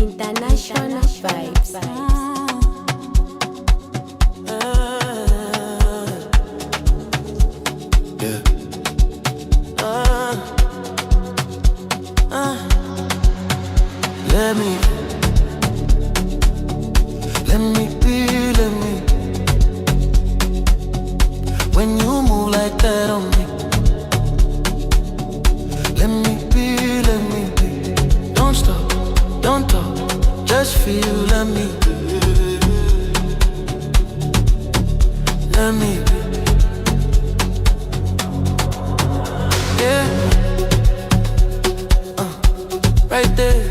International vibes. Yeah. Let me be. When you move like that on me, let me be. Don't stop, don't talk, just feel, let me be. Yeah, right there.